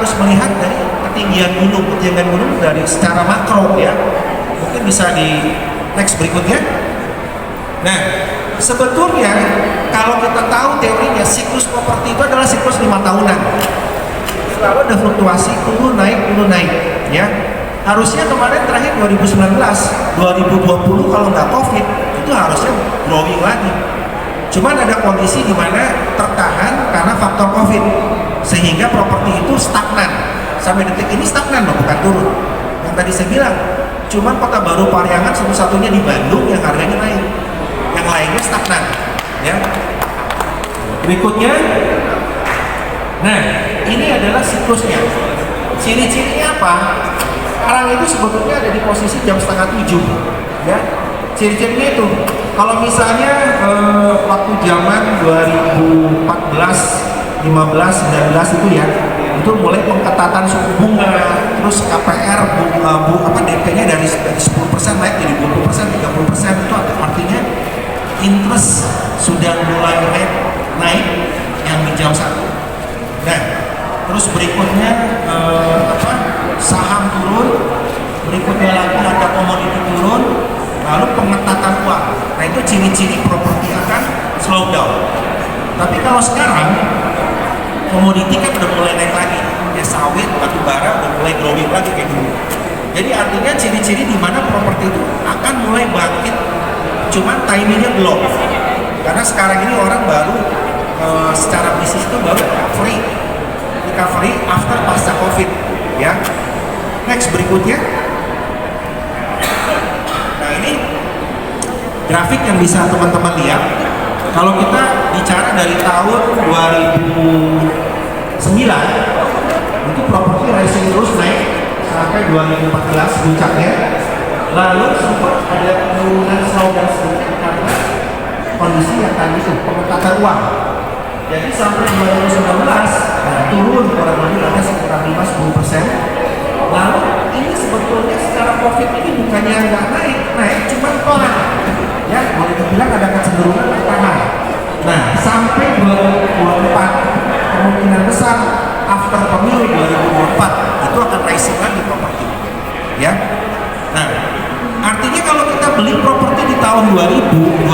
harus melihat dari ketinggian gunung dari secara makro ya. Mungkin bisa di next berikutnya. Nah, sebetulnya kalau kita tahu teorinya siklus properti itu adalah siklus 5 tahunan. Selalu ada fluktuasi turun naik ya. Harusnya kemarin terakhir 2019, 2020 kalau nggak COVID itu harusnya growing lagi. Cuman ada kondisi di mana tertahan karena faktor COVID sehingga properti itu stagnan. Sampai detik ini stagnan loh, bukan turun. Yang tadi saya bilang, cuman Kota Baru Parahyangan satu-satunya di Bandung yang harganya naik. Yang lainnya stagnan, ya. Berikutnya, nah ini adalah siklusnya. Ciri-cirinya apa? Sekarang itu sebetulnya ada di posisi jam 6:30, ya. Ciri-cirinya itu, kalau misalnya waktu zaman 2014, 15, 19 itu ya, itu mulai pengetatan suku bunga, terus KPR DP-nya dari 10% naik jadi 20%, 30%, itu artinya interest sudah mulai naik yang di jam 1. Nah, terus berikutnya saham turun, berikutnya lagi harga komoditi turun, lalu pengetatan uang. Nah, itu ciri-ciri properti akan slow down. Tapi kalau sekarang komoditi kan udah mulai naik lagi, ya sawit, batu bara udah mulai growing lagi kayak dulu. Jadi artinya ciri-ciri di mana properti itu akan mulai bangkit, cuman timingnya belum. Karena sekarang ini orang baru secara bisnis itu baru recovery after pasca COVID, ya. Next berikutnya. Nah ini grafik yang bisa teman-teman lihat. Kalau kita bicara dari tahun 2009 itu properti rising terus naik sampai 2014 puncaknya, lalu sempat ada penurunan slowdown sedikit karena kondisi yang tadi itu pengetatan uang. Jadi sampai 2019 turun kurang lebih ada sekitar 5-10%. Lalu ini sebetulnya secara COVID ini bukannya nggak naik cuma pelan, ya boleh dibilang ada kecenderungan tertahan. Nah sampai 2024 kemungkinan besar after pemilu 2024 itu akan rising lagi properti, ya. Nah artinya kalau kita beli properti di tahun 2009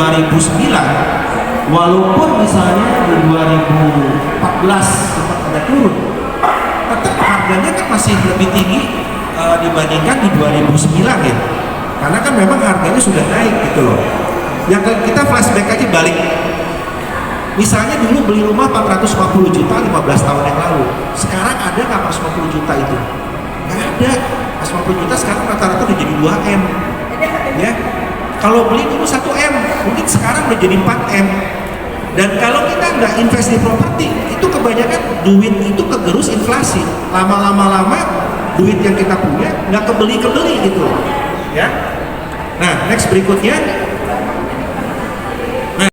walaupun misalnya di 2014 sempat ada turun, tetap harganya kan masih lebih tinggi dibandingkan di 2009 ya, karena kan memang harganya sudah naik gitu loh. Yang kita flashback aja balik, misalnya dulu beli rumah 450 juta 15 tahun yang lalu, sekarang ada nggak 450 juta itu? Nggak ada. 450 juta sekarang rata-rata udah jadi 2M, ya. Kalau beli dulu 1M, mungkin sekarang udah jadi 4M. Dan kalau kita nggak invest di properti, itu kebanyakan duit itu kegerus inflasi. Lama-lama duit yang kita punya nggak kebeli gitu, ya. Nah, next berikutnya.